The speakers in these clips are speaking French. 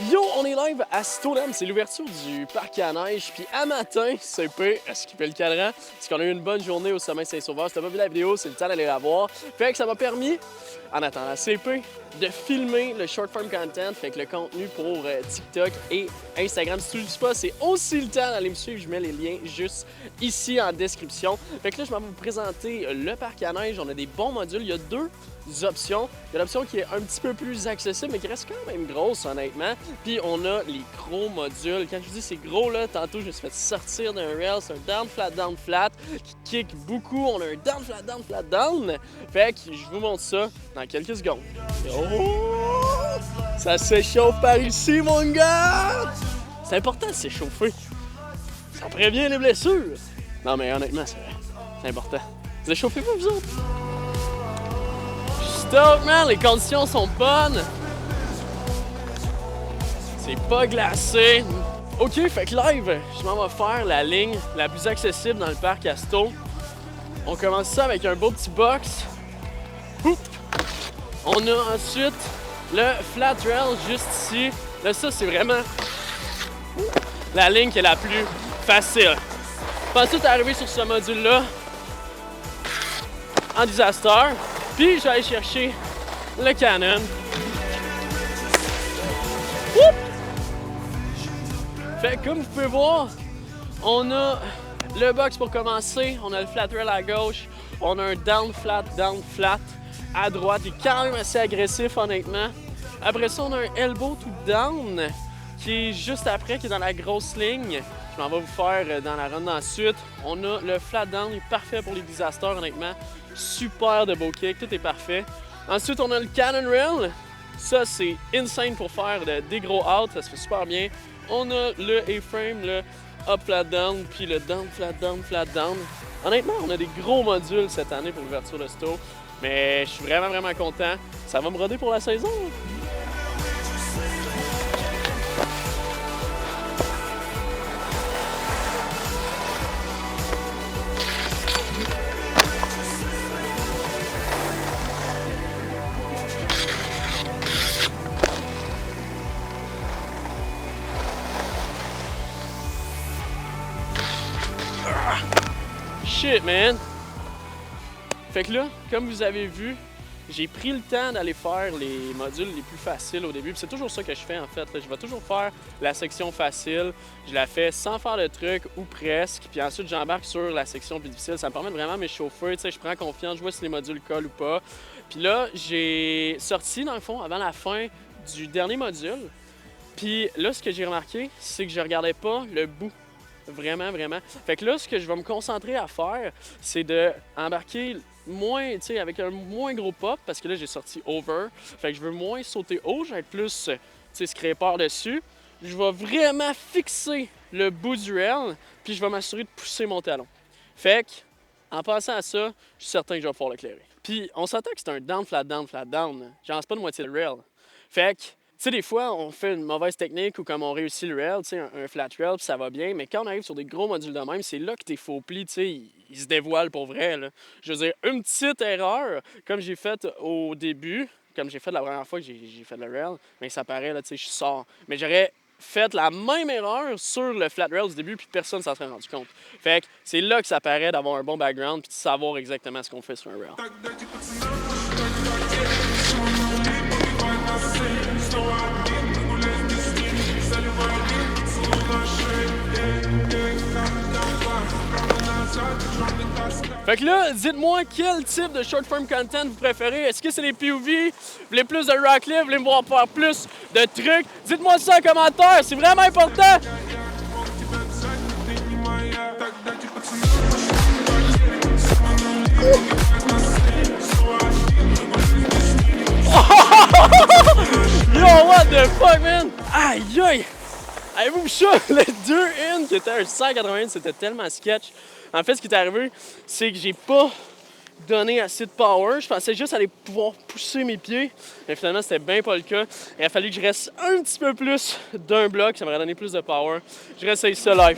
Yo, on est live à Stoneham, c'est l'ouverture du parc à neige. Puis à matin, CP a skippé le cadran, parce qu'on a eu une bonne journée au sommet Saint-Sauveur. Si t'as pas vu la vidéo, c'est le temps d'aller la voir. Fait que ça m'a permis, en attendant CP, de filmer le short form content, fait que le contenu pour TikTok et Instagram. Si tu le sais pas, c'est aussi le temps d'aller me suivre. Je mets les liens juste ici en description. Fait que là, je vais vous présenter le parc à neige. On a des bons modules. Il y a deux options. Il y a l'option qui est un petit peu plus accessible, mais qui reste quand même grosse, honnêtement. Puis on a les gros modules. Quand je vous dis c'est gros, là, tantôt, je me suis fait sortir d'un rail. C'est un down, flat, qui kick beaucoup. On a un down, flat, down. Fait que je vous montre ça dans quelques secondes. Oh! Ça s'échauffe par ici, mon gars! C'est important de s'échauffer. Ça prévient les blessures. Non, mais honnêtement, c'est important. Vous échauffez-vous, vous autres? Stop, man! Les conditions sont bonnes. C'est pas glacé. OK, fait que live, je m'en vais faire la ligne la plus accessible dans le parc Asto. On commence ça avec un beau petit box. Oup. On a ensuite le flat rail juste ici. Là, ça, c'est vraiment la ligne qui est la plus facile. Puis ensuite, arriver sur ce module-là en disaster. Puis, je vais aller chercher le cannon. Oup! Fait que comme vous pouvez voir, on a le box pour commencer. On a le flat rail à gauche. On a un down, flat à droite. Il est quand même assez agressif, honnêtement. Après ça, on a un elbow to down qui est juste après, qui est dans la grosse ligne. Je m'en vais vous faire dans la run ensuite. On a le flat down, il est parfait pour les disasters, honnêtement. Super de beau kick, tout est parfait. Ensuite, on a le cannon rail. Ça, c'est insane pour faire des gros outs, ça se fait super bien. On a le A-frame, le up, flat down, puis le down, flat down. Honnêtement, on a des gros modules cette année pour l'ouverture de Sto. Mais je suis vraiment content. Ça va me roder pour la saison. Shit, man! Fait que là, comme vous avez vu, j'ai pris le temps d'aller faire les modules les plus faciles au début. Puis c'est toujours ça que je fais en fait. Là. Je vais toujours faire la section facile. Je la fais sans faire de trucs ou presque. Puis ensuite, j'embarque sur la section plus difficile. Ça me permet de vraiment m'échauffer. Tu sais, je prends confiance, je vois si les modules collent ou pas. Puis là, j'ai sorti dans le fond avant la fin du dernier module. Puis là, ce que j'ai remarqué, c'est que je regardais pas le bout. Vraiment. Fait que là, ce que je vais me concentrer à faire, c'est d'embarquer moins, tu sais, avec un moins gros pop, parce que là, j'ai sorti over. Fait que je veux moins sauter haut, je vais être plus, tu sais, scraper dessus. Je vais vraiment fixer le bout du rail, puis je vais m'assurer de pousser mon talon. Fait que, en passant à ça, je suis certain que je vais pouvoir l'éclairer. Puis, on s'entend que c'est un down, flat down. J'en lance pas de moitié le rail. Fait que, tu sais, des fois, on fait une mauvaise technique ou comme on réussit le rail, tu sais, un flat rail, puis ça va bien. Mais quand on arrive sur des gros modules de même, c'est là que tes faux plis, tu sais, ils se dévoilent pour vrai, là. Je veux dire, une petite erreur, comme j'ai fait au début, comme j'ai fait la première fois que j'ai fait le rail, mais ça paraît, là, tu sais, je sors. Mais j'aurais fait la même erreur sur le flat rail du début, puis personne ne s'en serait rendu compte. Fait que c'est là que ça paraît d'avoir un bon background, puis de savoir exactement ce qu'on fait sur un rail. Fait que là, dites-moi quel type de short form content vous préférez. Est-ce que c'est les POV? Vous voulez plus de rock live? Vous voulez me voir faire plus de trucs? Dites-moi ça en commentaire, c'est vraiment important! Yo, what the fuck, man? Aïe! Avez-vous vu ça? Les deux in qui étaient un 180, c'était tellement sketch. En fait, ce qui est arrivé, c'est que j'ai pas donné assez de power. Je pensais juste aller pouvoir pousser mes pieds. Mais finalement, c'était bien pas le cas. Il a fallu que je reste un petit peu plus d'un bloc. Ça m'aurait donné plus de power. Je réessaye ça live.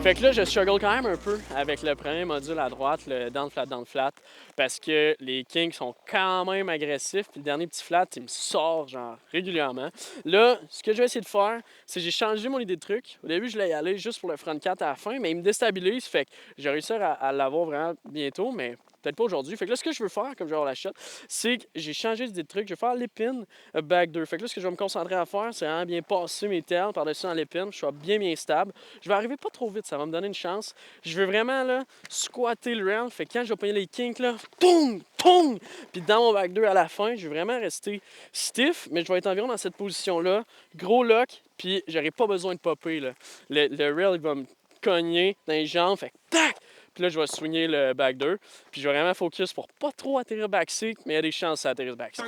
Fait que là, je struggle quand même un peu avec le premier module à droite, le down flat, parce que les kinks sont quand même agressifs. Puis le dernier petit flat, il me sort genre régulièrement. Là, ce que je vais essayer de faire, c'est que j'ai changé mon idée de truc. Au début, je voulais y aller juste pour le front 4 à la fin, mais il me déstabilise. Fait que j'ai réussi à l'avoir vraiment bientôt, mais peut-être pas aujourd'hui. Fait que là, ce que je veux faire, comme je vais avoir la shot, c'est que j'ai changé d'idée de truc. Je vais faire l'épine back 2. Fait que là, ce que je vais me concentrer à faire, c'est vraiment bien passer mes tails par-dessus dans l'épine. Je sois bien stable. Je vais arriver pas trop vite, ça va me donner une chance. Je veux vraiment là, squatter le round. Fait que quand je vais pogner les kinks, là, toum, toum! Puis dans mon back 2 à la fin, je vais vraiment rester stiff, mais je vais être environ dans cette position-là. Gros lock, puis j'aurai pas besoin de popper. Là. Le rail, il va me cogner dans les jambes. Fait que tac! Puis là, je vais swinger le back 2. Puis je vais vraiment focus pour pas trop atterrir backseat, mais il y a des chances à atterrir backseat.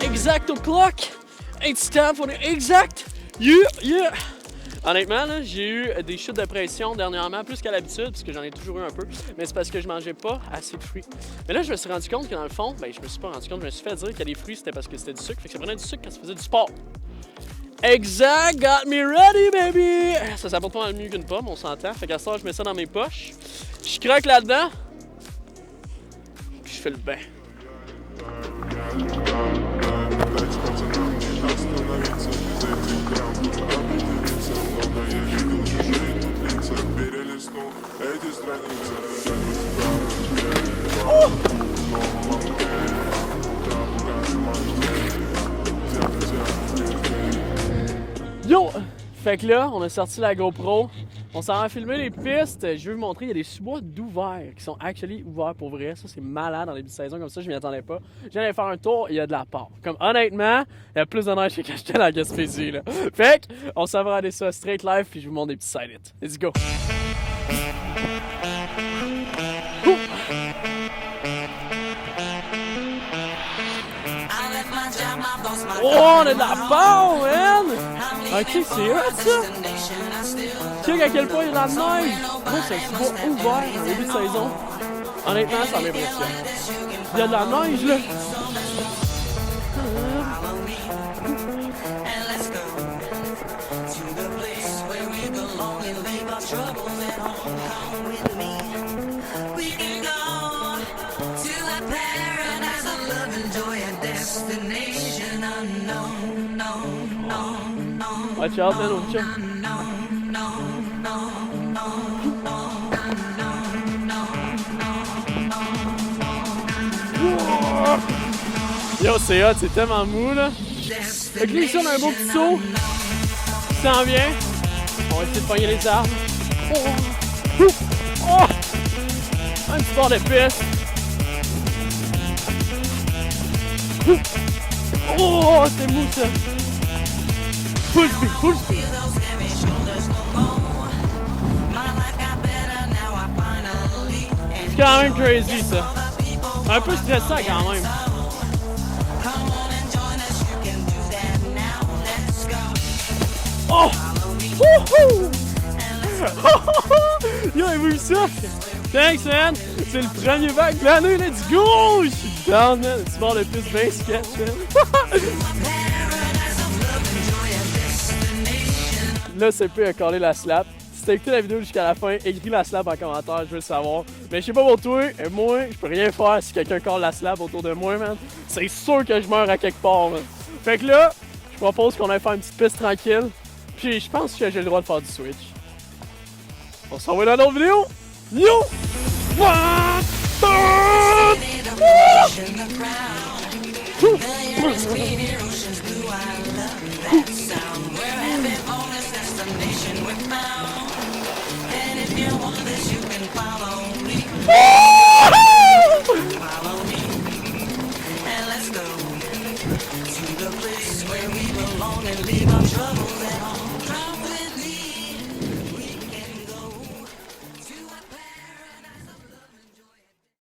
Exact au clock! 8 stamp, on est exact! Yeah! Honnêtement, là, j'ai eu des chutes de pression dernièrement, plus qu'à l'habitude, parce que j'en ai toujours eu un peu, mais c'est parce que je mangeais pas assez de fruits. Mais là, je me suis rendu compte que dans le fond, je me suis pas rendu compte, je me suis fait dire que les fruits, c'était parce que c'était du sucre, fait que ça prenait du sucre quand ça faisait du sport. Exact! Got me ready, baby! Ça s'apporte pas mal mieux qu'une pomme, on s'entend. Fait qu'à ce temps, je mets ça dans mes poches, je craque là-dedans, puis je fais le bain. Oh! Yo! Fait que là, on a sorti la GoPro. On s'en va filmer les pistes. Je vais vous montrer, il y a des sous-bois d'ouverts qui sont actually ouverts pour vrai. Ça, c'est malade dans les saisons comme ça, je m'y attendais pas. Je viens d'aller faire un tour, il y a de la part. Comme honnêtement, il y a plus de neige que quand j'étais à la Gaspésie, là. Fait que, on s'en va regarder ça straight live, puis je vous montre des petits side hits. Let's go! Oh, on a de la part, man! Ok, c'est hot, ça! Check à quel point il y a de la neige! Moi, c'est un sous-bois ouvert en début de saison. Honnêtement, ça m'impressionne. Il y a de la neige, là! Watch out, man, au chat. Yo, c'est hot, c'est tellement mou, là. Fait que là, ici, on a un beau petit saut qui s'en vient. On va essayer de pogner les arbres. Oh! Oh! Un petit bord de piste. Oh, c'est mou, ça. Full speed, full speed. C'est quand même crazy, ça. Un peu stressant, quand même. Oh! Wouhou! Yo, avez-vous vu ça? Thanks, man! C'est le premier bac de l'année, let's go! Je suis down, man! Tu mords le plus bien sketch, man! Là, c'est plus à caler la slap. Si t'as écouté la vidéo jusqu'à la fin, écris la slap en commentaire, je veux le savoir. Mais je sais pas pour toi, moi, je peux rien faire si quelqu'un colle la slap autour de moi, man. C'est sûr que je meurs à quelque part, man. Fait que là, je propose qu'on aille faire une petite piste tranquille. Puis je pense que j'ai le droit de faire du switch. On s'en va dans notre vidéo. Yo!